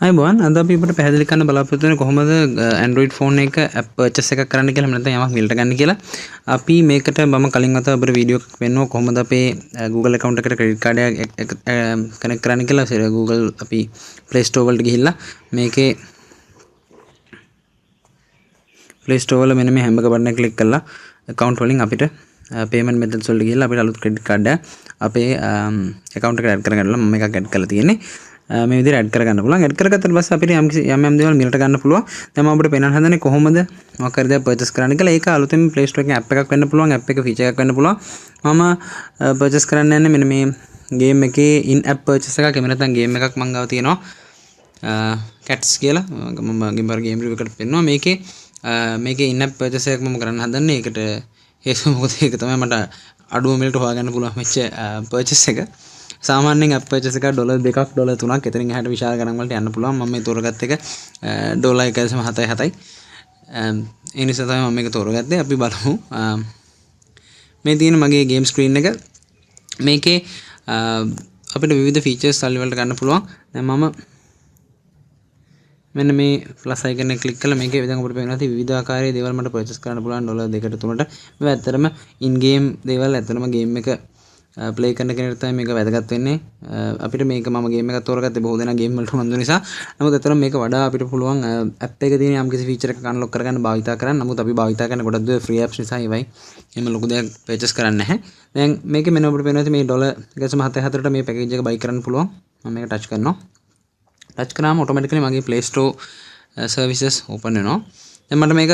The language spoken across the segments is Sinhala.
අයිබෝන් අද අපි අපිට පැහැදිලි කරන්න බලාපොරොත්තු වෙන්නේ කොහොමද Android phone එක app purchase එකක් කරන්න කියලා නැත්නම් යමක් මිලට ගන්න කියලා. අපි මේකට මම කලින් වතාව අපිට වීඩියෝ එකක් වෙන්නවා කොහොමද අපේ Google account එකට credit card එක connect කරන්න කියලා. Google අපි Play Store වලට ගිහිල්ලා මේකේ Play Store වල මෙන්න මේ හැම්බර්ගර් බටන් එක ක්ලික් කරලා account වලින් අපිට payment methods වලට ගිහිල්ලා අපිට අලුත් credit card එක අපේ account එකට add කරගන්නලා මම එකක් add කරලා තියෙන්නේ. මේ විදිහට ඇඩ් කරගන්න පුළුවන්. ඇඩ් කරගත්තට පස්සේ අපිට යම් දේවල් මිලට ගන්න පුළුවන්. දැන් මම අපිට පේනන්න හදන්නේ කොහොමද මොකක් හරි දෙයක් පර්චේස් කරන්න කියලා. ඒක අලුතෙන් Play Store එකෙන් app එකක් වෙන්න පුළුවන්. app එක feature එකක් වෙන්න පුළුවන්. මම පර්චේස් කරන්න යන්නේ මෙන්න මේ game එකේ in app purchase එකක්. එහෙම නැත්නම් game එකක් මං ගාව තියෙනවා. cats කියලා. මම ගිම්බර් game review එකට පෙන්නනවා. මේකේ in app purchase එකක් මම කරන්න හදන්නේ. ඒකට හේතුව මොකද ඒක තමයි මට අඩුව මිලට හොයාගන්න පුළුවන් වෙච්ච purchase එක. සාමාන්‍යයෙන් app purchase එක $2 $3ක් එතනින් එහාට විශාල ගණන් වලට යන්න පුළුවන්. මම මේ තෝරගත්ත එක $1.77යි. ඒ නිසා තමයි මම මේක තෝරගත්තේ. අපි බලමු. මේ තියෙන මගේ game screen එක. මේකේ අපිට විවිධ features සල්ලි වලට ගන්න පුළුවන්. දැන් මම මෙන්න මේ plus icon එක click කරලා මේකේ දැන් අපිට පේනවා විවිධ ආකාරයේ දේවල් මට purchase කරන්න පුළුවන් $2 3ට. මේවා ඇත්තටම in game දේවල් ඇත්තටම game එක play කරන කෙනෙකුට තමයි මේක වැදගත් වෙන්නේ. අපිට මේක මම ගේම් එකක් තෝරගත්තේ බොහෝ දෙනා ගේම් වලට උනන්දු නිසා. නමුත් අතරම මේක වඩා අපිට පුළුවන් app එකේ තියෙන යම් කිසි feature එකක් unlock කරගන්න භාවිතා කරන්න. නමුත් අපි භාවිතා කරන ගොඩක් දේ free apps නිසා ඒවයි එහෙම ලොකු දෙයක් purchase කරන්නේ නැහැ. දැන් මේකේ මෙන්න අපිට පේනවා මේ $1.74ට මේ package එක buy කරන්න පුළුවන්. මම මේක touch කරනවා. touch කරාම automatically මගේ Play Store services open වෙනවා. දැන් මට මේක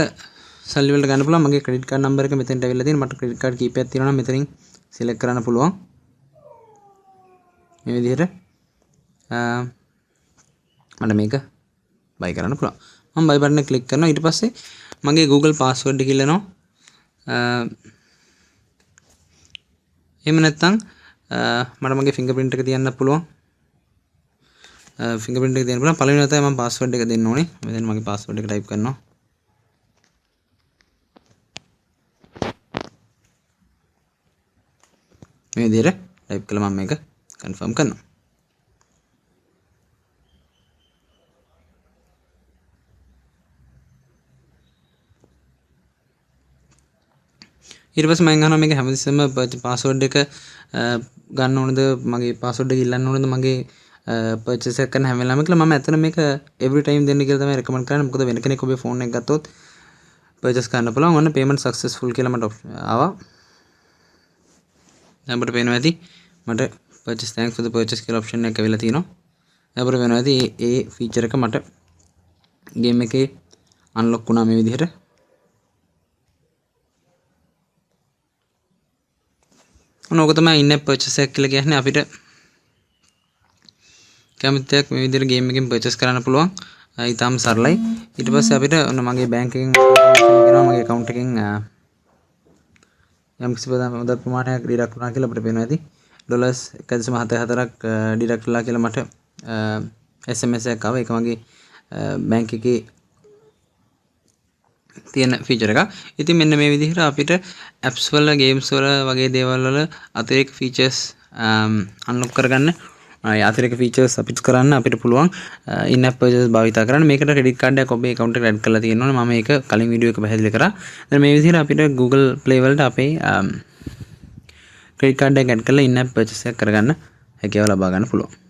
සල්ලි වලට ගන්න පුළුවන්. මගේ credit card number එක මෙතෙන්ට ඇවිල්ලා තියෙනවා. මට credit card කීපයක් තියෙනවා නම් මෙතනින් select කරන්න පුළුවන්. මේ විදිහට මට මේක buy කරන්න පුළුවන්. මම buy button එක click කරනවා. ඊට පස්සේ මගේ Google password එක ඉල්ලනවා. එහෙම නැත්නම් මට මගේ fingerprint එක තියන්න පුළුවන්. fingerprint එක තියන්න පුළුවන්. පළවෙනි වතාවේ මම password එක දෙන්න ඕනේ. මෙතන මගේ password එක type කරනවා. මේ විදිහට type කළා මම මේක confirm කරනවා. ඊට පස්සේ මම අහනවා මේක හැමතිස්සෙම password එක ගන්න ඕනද මගේ password එක ඉල්ලන්න ඕනද මගේ purchase එක කරන හැම වෙලාවෙම කියලා. මම ඇත්තට මේක every time දෙන්න කියලා තමයි recommend කරන්නේ. මොකද වෙන කෙනෙක් ඔබේ phone එක ගත්තොත් purchase කරන්න පුළුවන්. ඔන්න payment successful කියලා මට ආවා. දැන් අපිට පේනවා ඇති මට purchase thanks for the purchase කියලා option එක ඇවිල්ලා තියෙනවා. දැන් අපිට වෙනවා ඇති ඒ feature එක මට game එකේ unlock වුණා මේ විදිහට. ඔක තමයි in app purchase එක කියලා කියන්නේ. අපිට කැමති දෙයක් මේ විදිහට game එකෙන් purchase කරන්න පුළුවන්. ඊටාම සරලයි. ඊට පස්සේ අපිට ඔන්න මගේ bank එකෙන් information මගේ account එකෙන් යම් කිසි මුදල් ප්‍රමාණයක් ඩිඩක්ට් වුණා කියලා අපිට පේනවා ඇති. $1.74ක් ඩිඩක්ට් වෙලා කියලා මට SMS එකක් ආවා. ඒක මගේ bank එකේ තියෙන feature එකක්. ඉතින් මෙන්න මේ විදිහට අපිට apps වල games වල වගේ දේවල් වල අතිරේක features unlock කරගන්න අතිරේක features අපිට කරන්න අපිට පුළුවන් in app purchase භාවිතා කරන්න. මේකට credit card එකක් ඔබේ account එකට add කරලා තියෙනවා. මම මේක කලින් වීඩියෝ එක පැහැදිලි කරා. දැන් මේ විදිහට අපිට Google Play වලට අපේ credit card එක add කරලා in app purchase එකක් කරගන්න හැකියාව ලබා ගන්න පුළුවන්.